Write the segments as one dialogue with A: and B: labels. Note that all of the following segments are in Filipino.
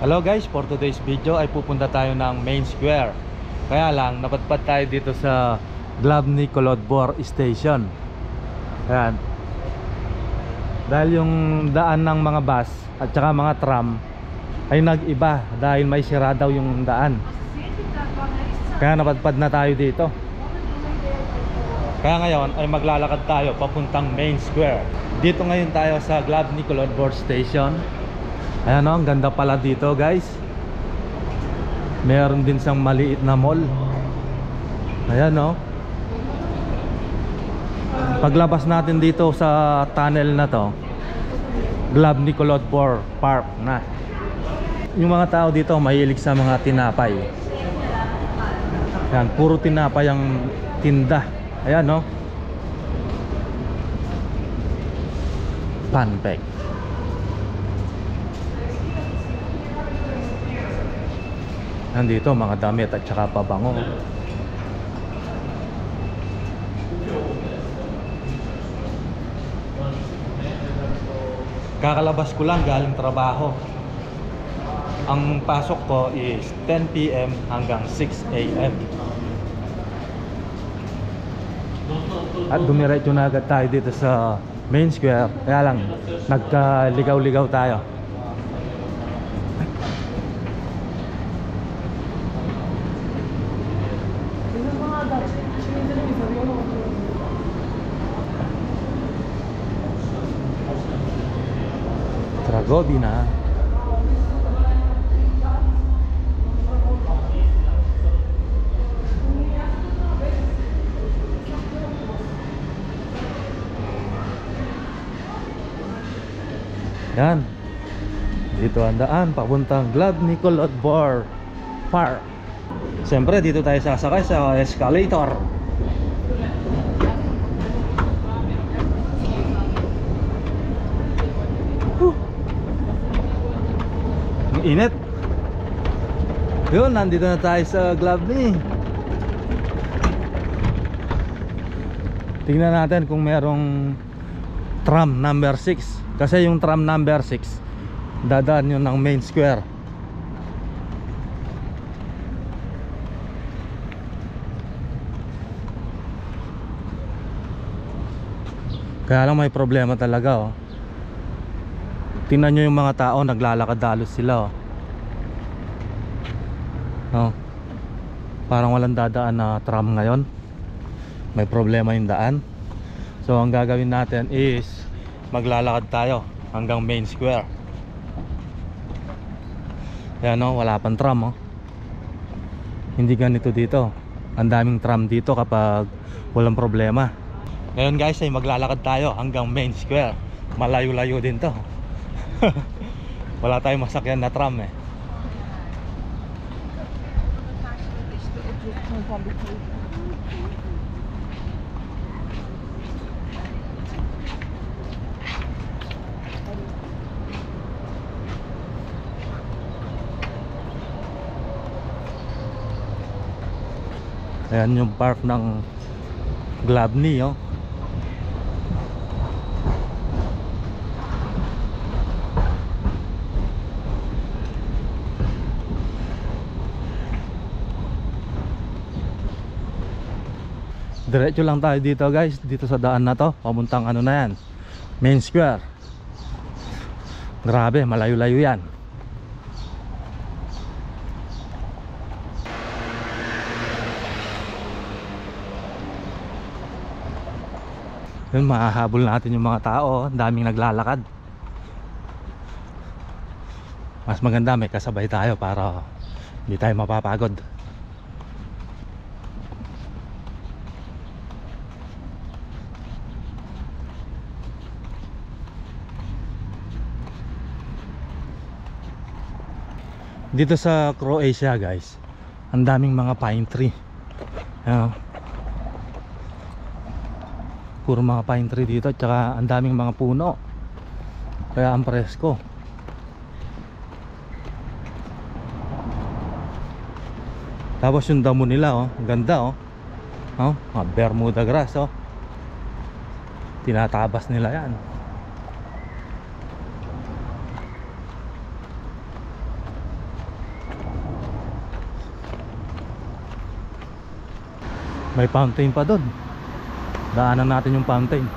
A: Hello guys, for today's video ay pupunta tayo ng Main Square. Kaya lang, napadpad tayo dito sa Glavny Kolodvor Station. Ayan. Dahil yung daan ng mga bus at saka mga tram ay nag-iba dahil may sira daw yung daan. Kaya napadpad na tayo dito. Kaya ngayon ay maglalakad tayo papuntang Main Square. Dito ngayon tayo sa Glavny Kolodvor Station. Ayan o, ang ganda pala dito guys. Meron din siyang maliit na mall. Ayan o. Paglabas natin dito sa tunnel na to, Glavny Kolodvor Park na. Yung mga tao dito mahilig sa mga tinapay. Ayan, puro tinapay ang tinda. Ayan o, Panpek. Nandito mga damit at saka pabango. Kakalabas ko lang galing trabaho. Ang pasok ko is 10 PM hanggang 6 AM. At dumiretso na agad tayo dito sa Main Square. Kaya lang nagkaligaw-ligaw tayo. Tragobi na. Yan. Dito ang daan papuntang Glavny Kolodvor Park. Siyempre dito tayo sasakay sa escalator. Ang init. Yun, nandito na tayo sa Glavny. Tingnan natin kung merong tram number 6. Kasi yung tram number 6 dadaan yun ng Main Square. Kaya lang may problema talaga oh. Tingnan nyo yung mga tao, naglalakad dalos sila oh. Oh. Parang walang dadaan na tram ngayon. May problema yung daan. So ang gagawin natin is maglalakad tayo hanggang Main Square. Ayan o, wala pang tram oh. Hindi ganito dito. Ang daming tram dito kapag walang problema. Ngayon guys ay maglalakad tayo hanggang Main Square. Malayo-layo din to. Wala tayong masakyan na tram eh. Ayan yung park ng Glavny oh. Diretso lang tayo dito guys, dito sa daan na to, pamuntang ano na yan, Main Square. Grabe, malayo-layo yan. Yun, mahahabol natin yung mga tao. Ang daming naglalakad. Mas maganda may kasabay tayo para hindi tayo mapapagod. Dito sa Croatia guys, ang daming mga pine tree. Ayan, puro mga pine tree dito, tsaka ang daming mga puno. Kaya ang presko. Tapos yung damo nila oh, ganda oh. Oh, mga Bermuda grass oh. Tinatabas nila yan. May fountain pa doon. Daanan natin yung fountain.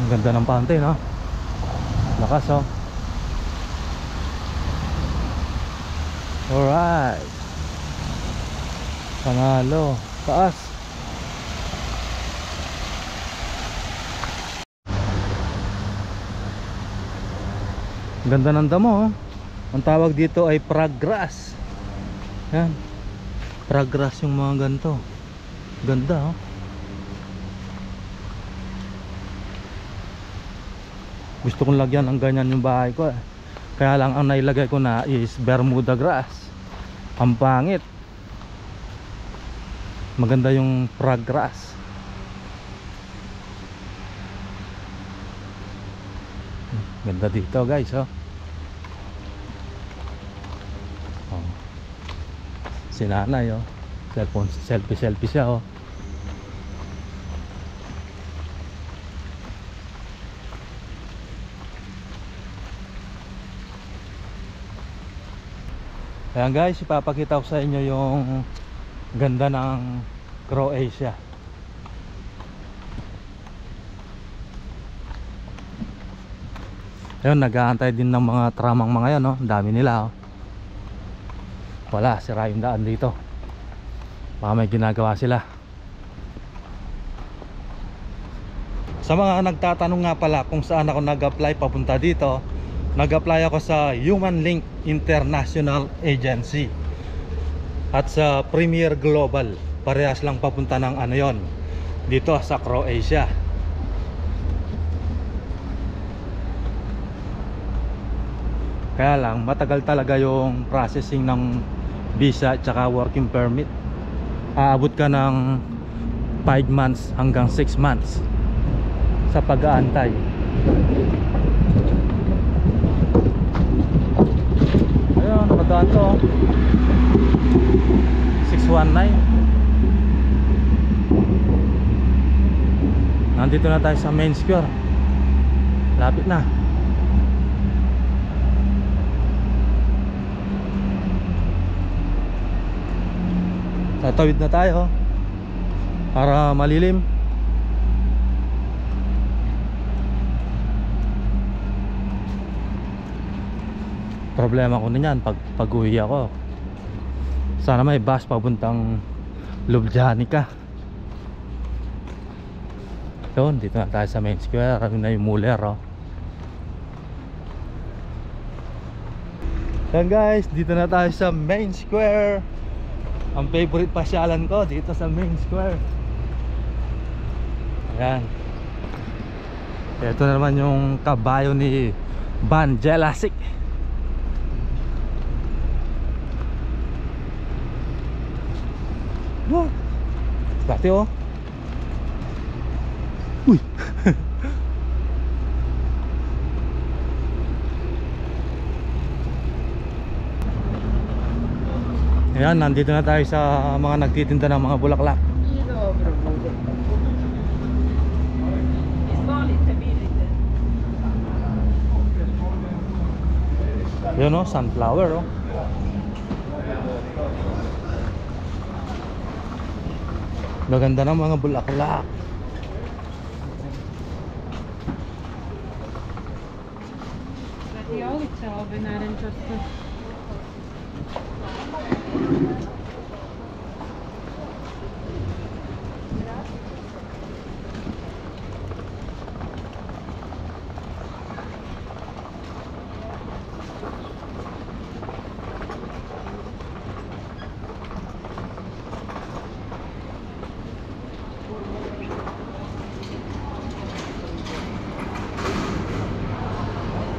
A: Ang ganda ng fountain, no? Lakas, oh. Alright. Panalo. Taas. Ganda ng damo, oh. Ang tawag dito ay frog grass. Yan. Frog grass yung mga ganito. Ganda, oh. Gusto kong lagyan ng ganyan yung bahay ko, eh. Kaya lang ang nailagay ko na is Bermuda grass. Ang pangit. Maganda yung frog grass. Ganda dito, guys, oh. Oh. Si nanay, oh. Selfie siya, oh. Ayan, guys, ipapakita ko sa inyo yung ganda ng Croatia. Ayun, nag-aantay din ng mga tramang mga yan, no? Dami nila, oh. Wala, sira yung daan dito. Baka may ginagawa sila. Sa mga nagtatanong nga pala kung saan ako nag-apply papunta dito, nag-apply ako sa Human Link International Agency at sa Premier Global. Parehas lang papunta ng ano yon, dito sa Croatia. Kaya lang matagal talaga yung processing ng visa at saka working permit. Aabot ka ng 5 months hanggang 6 months sa pag-aantay. Ayun, nakadaan to, 619. Nandito na tayo sa main square. Lapit na. Tatawid na tayo para malilim. Problema ko na yan pag uwi ako. Sana may bus papuntang Lubjanica. Yun, dito na tayo sa main square. Ano na yung Muller, oh. Yan, guys, dito na tayo sa main square. Ang favorite pasyalan ko dito sa main square. Ayan. Ito na naman yung kabayo ni Ban Jelasic. Wow, dati, oh. Uy. Ayan, nandito na tayo sa mga nagtitinda ng mga bulaklak. Yun, oh, sunflower, oh. Maganda ng mga bulaklak.
B: I'll be not interested.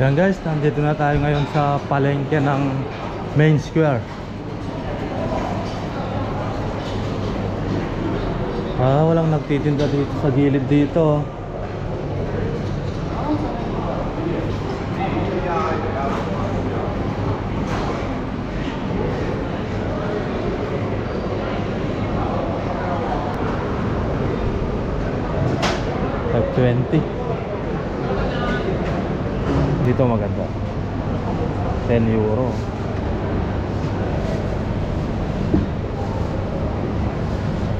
A: Yan, guys, nandito na tayo ngayon sa palengke ng main square. Walang nagtitinda dito sa gilid dito. $5.20. Dito maganda. €10.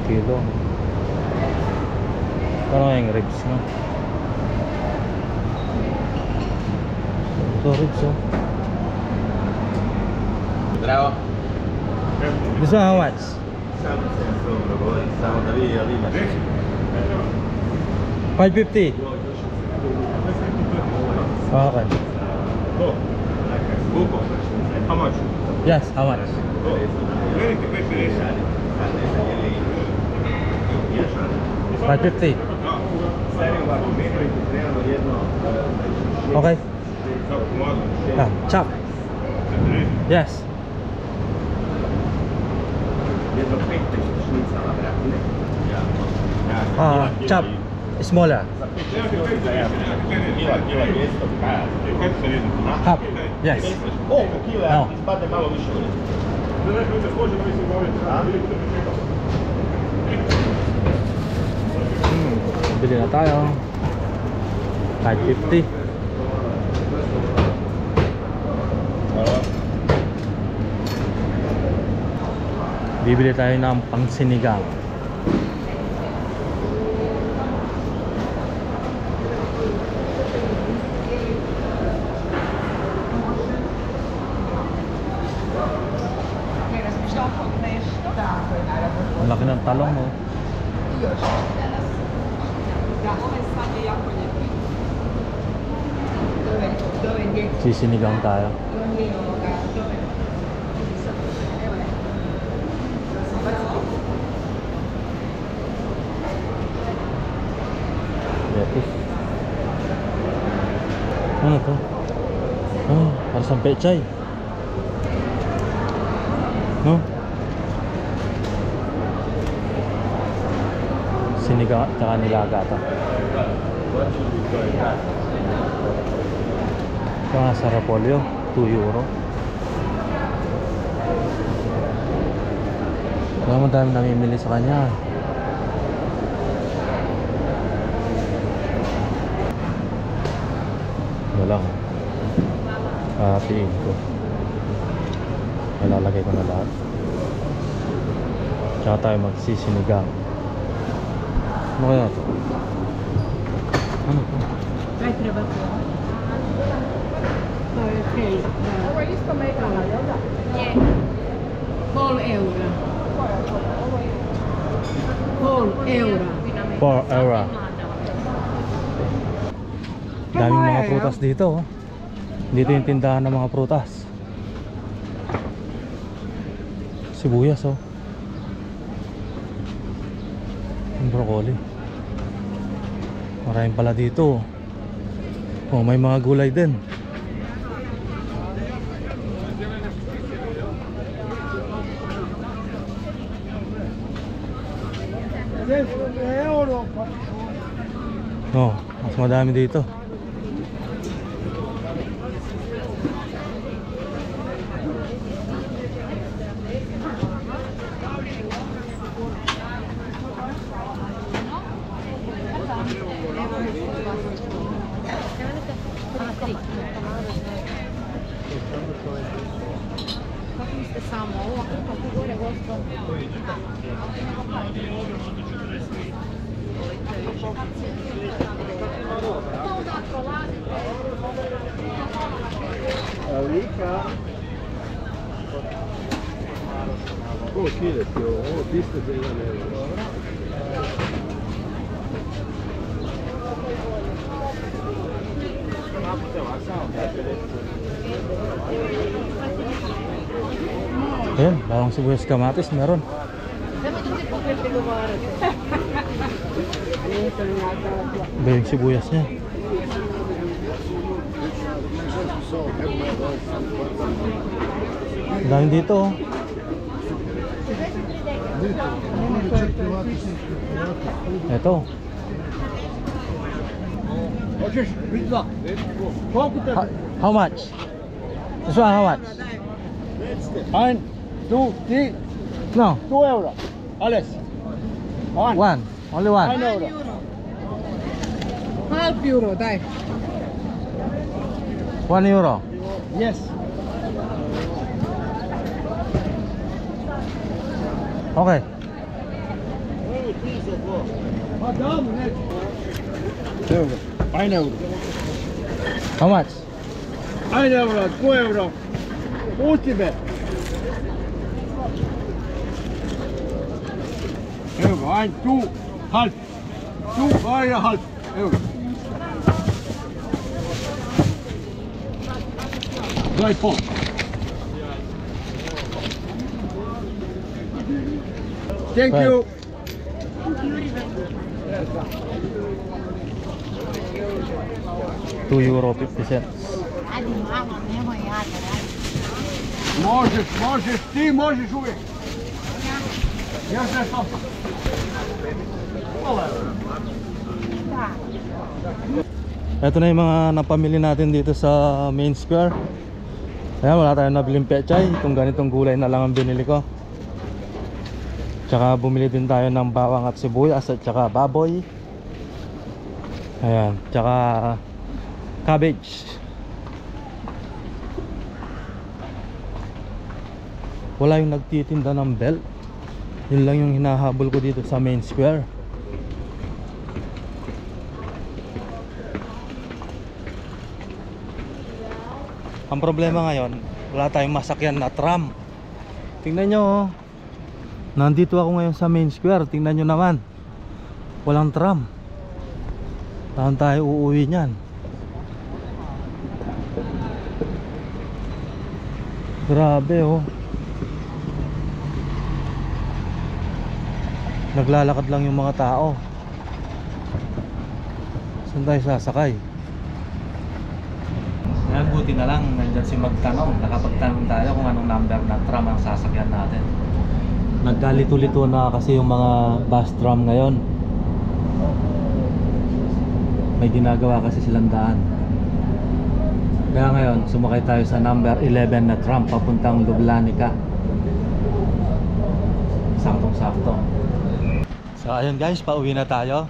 A: Kilo. Parang yung ribs, no? Ito ribs, oh.
C: Bravo.
A: This one how much? $5.50. Okay.
C: How much?
A: Yes, how much? $5.50. Okay. Chop. Yes. Chop. Smaller. Half. Yes.
C: Oh, kilo,
A: No.
C: ispadne malo više u redu.
A: Bili na tayo. $5.50. Bibili tayo ng pangsinigang. Ang laki ng talong, oh. Sisinigang tayo. Lettuce. Ano to? Oh, para sa pechay. No? Sinigang at saka nilaga to. Ito nga sa repolyo, €2. Kaya madami namimili sa kanya. Wala lang. Hatiin ko. Malalagay ko na lahat. Tsaka tayo magsisinigang. Ano kaya ito? Ano ito?
B: Ay, treba po. Okay. €4.
A: €4. Daming mga prutas dito, oh. Dito yung tindahan ng mga prutas. Sibuyas, oh. Yung broccoli. Maraming pala dito, oh. Oh, may mga gulay din. Oh, mas madami dito.
C: Oh, kilosti, ovo 301 euro.
A: Ayan, bawang sibuyas kamatis meron. Ba yung sibuyas niya? Dahil dito, oh. Ito.
C: Hoćeš pizza? Koliko te?
A: How much? This one how much?
C: 1, 2, 3,
A: No,
C: 2 euro. Alles. 1.
A: one. Only one.
C: 1 euro.
B: Half euro, dai.
A: 1 euro.
C: Yes.
A: Okay.
C: Adam ne? Euro. 1 euro.
A: How much?
C: 1 euro, 2 euro. Ultime. Euro, 1, 2, half. 2, 1 half. Euro. Right phone. Thank
A: Right.
C: you.
A: €2.50.
B: Ajde malo, nemoj ajde.
C: Možeš, ti možeš uvijek. Još nešto.
A: Ito na yung mga napamili natin dito sa main square. Ayan, wala tayong nabiling pechay. Itong ganitong gulay na lang ang binili ko. Tsaka bumili din tayo ng bawang at sibuyas at tsaka baboy. Ayan, tsaka cabbage. Wala yung nagtitinda ng bell. Yun lang yung hinahabol ko dito sa main square. Ang problema ngayon, wala tayong masakyan na tram. Tingnan nyo, oh. Nandito ako ngayon sa main square. Tingnan nyo naman, walang tram. Saan tayo uuwi nyan? Grabe, oh. Naglalakad lang yung mga tao. Saan tayo sasakay? Ayan, buti na lang nandyan si magtanong. Nakapagtanong tayo kung anong number na tram ang sasakyan natin. Nagkalito-lito na kasi yung mga bus tram ngayon. May ginagawa kasi silang daan. Kaya ngayon sumakay tayo sa number 11 na tram papuntang Lublanica. Saktong-sakto. So ayun guys, pauwi na tayo.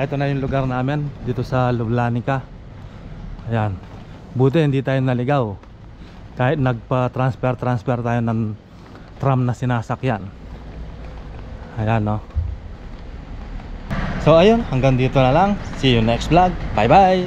A: Ito na yung lugar namin dito sa Lublanica. Ayan. Buti hindi tayo naligaw. Kahit nagpa-transfer tayo ng tram na sinasakyan. Ayan, no. So ayun, hanggang dito na lang. See you next vlog. Bye bye.